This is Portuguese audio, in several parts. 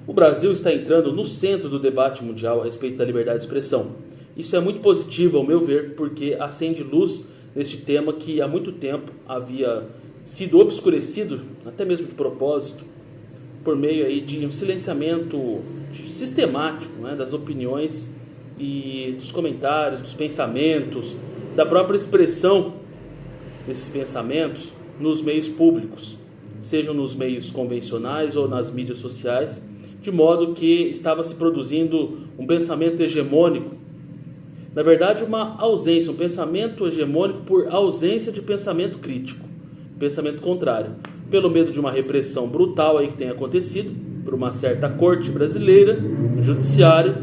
O Brasil está entrando no centro do debate mundial a respeito da liberdade de expressão. Isso é muito positivo, ao meu ver, porque acende luz neste tema que há muito tempo havia sido obscurecido, até mesmo de propósito, por meio aí de um silenciamento sistemático, né, das opiniões e dos comentários, dos pensamentos, da própria expressão desses pensamentos nos meios públicos, sejam nos meios convencionais ou nas mídias sociais, de modo que estava se produzindo um pensamento hegemônico, na verdade uma ausência, um pensamento hegemônico por ausência de pensamento crítico, pensamento contrário, pelo medo de uma repressão brutal aí que tem acontecido por uma certa corte brasileira, no judiciário.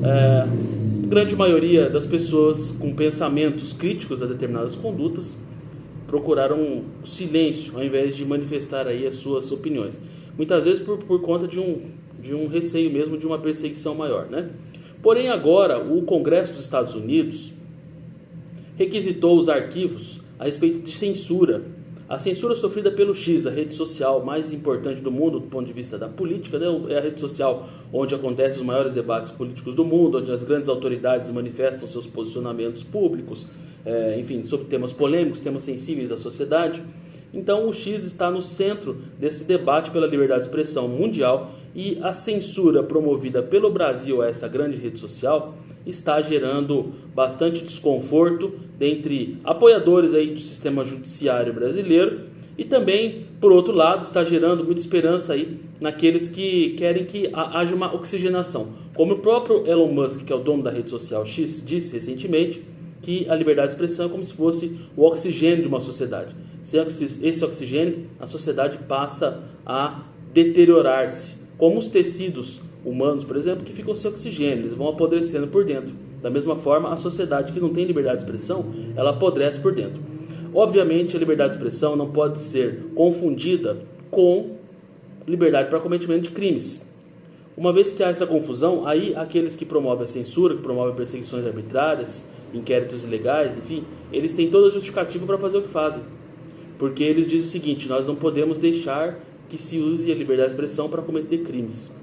A grande maioria das pessoas com pensamentos críticos a determinadas condutas procuraram silêncio ao invés de manifestar aí as suas opiniões, muitas vezes por conta de um receio mesmo de uma perseguição maior, né? Porém agora o Congresso dos Estados Unidos requisitou os arquivos a respeito de censura. A censura sofrida pelo X, a rede social mais importante do mundo do ponto de vista da política, né? É a rede social onde acontecem os maiores debates políticos do mundo, onde as grandes autoridades manifestam seus posicionamentos públicos, enfim, sobre temas polêmicos, temas sensíveis da sociedade. Então o X está no centro desse debate pela liberdade de expressão mundial e a censura promovida pelo Brasil a essa grande rede social está gerando bastante desconforto dentre apoiadores aí do sistema judiciário brasileiro e também, por outro lado, está gerando muita esperança aí naqueles que querem que haja uma oxigenação. Como o próprio Elon Musk, que é o dono da rede social X, disse recentemente, que a liberdade de expressão é como se fosse o oxigênio de uma sociedade. Sem esse oxigênio, a sociedade passa a deteriorar-se, como os tecidos humanos, por exemplo, que ficam sem oxigênio, eles vão apodrecendo por dentro. Da mesma forma, a sociedade que não tem liberdade de expressão, ela apodrece por dentro. Obviamente, a liberdade de expressão não pode ser confundida com liberdade para cometimento de crimes. Uma vez que há essa confusão, aí aqueles que promovem a censura, que promovem perseguições arbitrárias, inquéritos ilegais, enfim, eles têm toda a justificativa para fazer o que fazem. Porque eles dizem o seguinte: nós não podemos deixar que se use a liberdade de expressão para cometer crimes.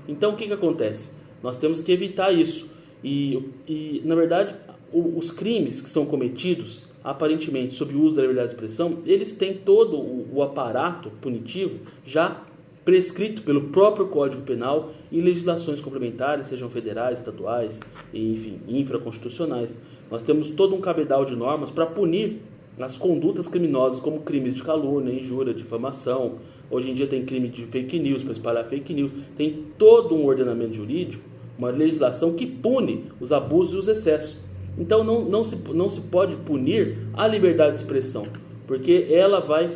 Então o que acontece? Nós temos que evitar isso. E na verdade, os crimes que são cometidos, aparentemente, sob o uso da liberdade de expressão, eles têm todo o aparato punitivo já prescrito pelo próprio Código Penal e legislações complementares, sejam federais, estaduais, enfim, infraconstitucionais. Nós temos todo um cabedal de normas para punir as condutas criminosas, como crimes de calúnia, injúria, difamação. Hoje em dia tem crime de fake news, para espalhar fake news. Tem todo um ordenamento jurídico, uma legislação que pune os abusos e os excessos. Então não se pode punir a liberdade de expressão, porque ela vai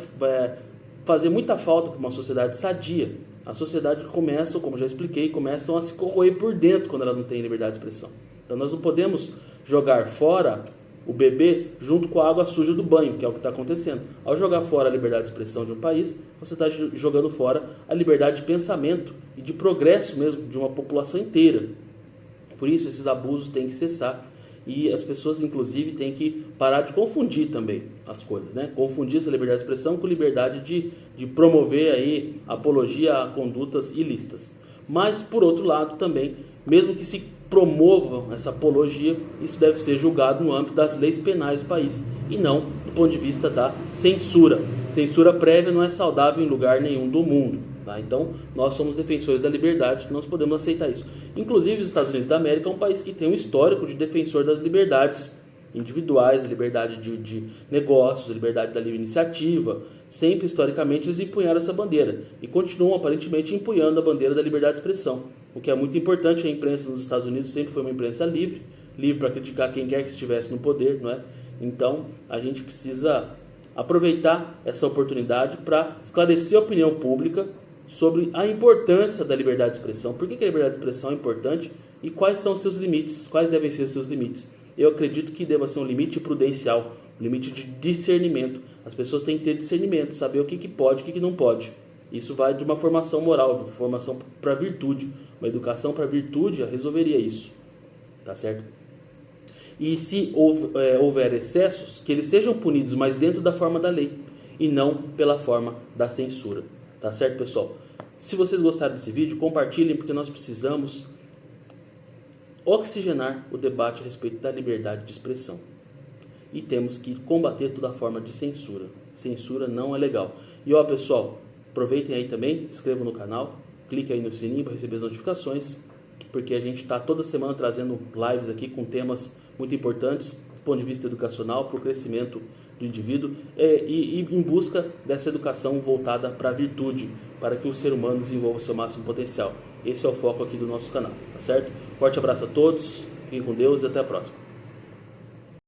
fazer muita falta para uma sociedade sadia. A sociedade começa, como já expliquei, começam a se corroer por dentro quando ela não tem liberdade de expressão. Então nós não podemos jogar fora o bebê junto com a água suja do banho, que é o que está acontecendo. Ao jogar fora a liberdade de expressão de um país, você está jogando fora a liberdade de pensamento e de progresso mesmo de uma população inteira. Por isso esses abusos têm que cessar e as pessoas inclusive têm que parar de confundir também as coisas, né? Confundir essa liberdade de expressão com liberdade de promover aí apologia a condutas ilícitas. Mas por outro lado também, mesmo que se promovam essa apologia, isso deve ser julgado no âmbito das leis penais do país e não do ponto de vista da censura. Censura prévia não é saudável em lugar nenhum do mundo, tá? Então nós somos defensores da liberdade, nós podemos aceitar isso. Inclusive os Estados Unidos da América é um país que tem um histórico de defensor das liberdades individuais, da liberdade de negócios, da liberdade da livre iniciativa. Sempre historicamente eles empunharam essa bandeira e continuam aparentemente empunhando a bandeira da liberdade de expressão, o que é muito importante. A imprensa nos Estados Unidos sempre foi uma imprensa livre para criticar quem quer que estivesse no poder, não é? Então a gente precisa aproveitar essa oportunidade para esclarecer a opinião pública sobre a importância da liberdade de expressão. Por que a liberdade de expressão é importante e quais são os seus limites, quais devem ser os seus limites. Eu acredito que deva ser um limite prudencial, um limite de discernimento. As pessoas têm que ter discernimento, saber o que pode e o que não pode. Isso vai de uma formação moral, formação para virtude. Uma educação para virtude resolveria isso, tá certo? E se houver excessos, que eles sejam punidos, mas dentro da forma da lei e não pela forma da censura, tá certo, pessoal? Se vocês gostaram desse vídeo, compartilhem, porque nós precisamos oxigenar o debate a respeito da liberdade de expressão. E temos que combater toda forma de censura. Censura não é legal. E ó, pessoal, aproveitem aí também, se inscrevam no canal, clique aí no sininho para receber as notificações, porque a gente está toda semana trazendo lives aqui com temas muito importantes do ponto de vista educacional, para o crescimento do indivíduo e em busca dessa educação voltada para a virtude, para que o ser humano desenvolva o seu máximo potencial. Esse é o foco aqui do nosso canal, tá certo? Forte abraço a todos, fiquem com Deus e até a próxima.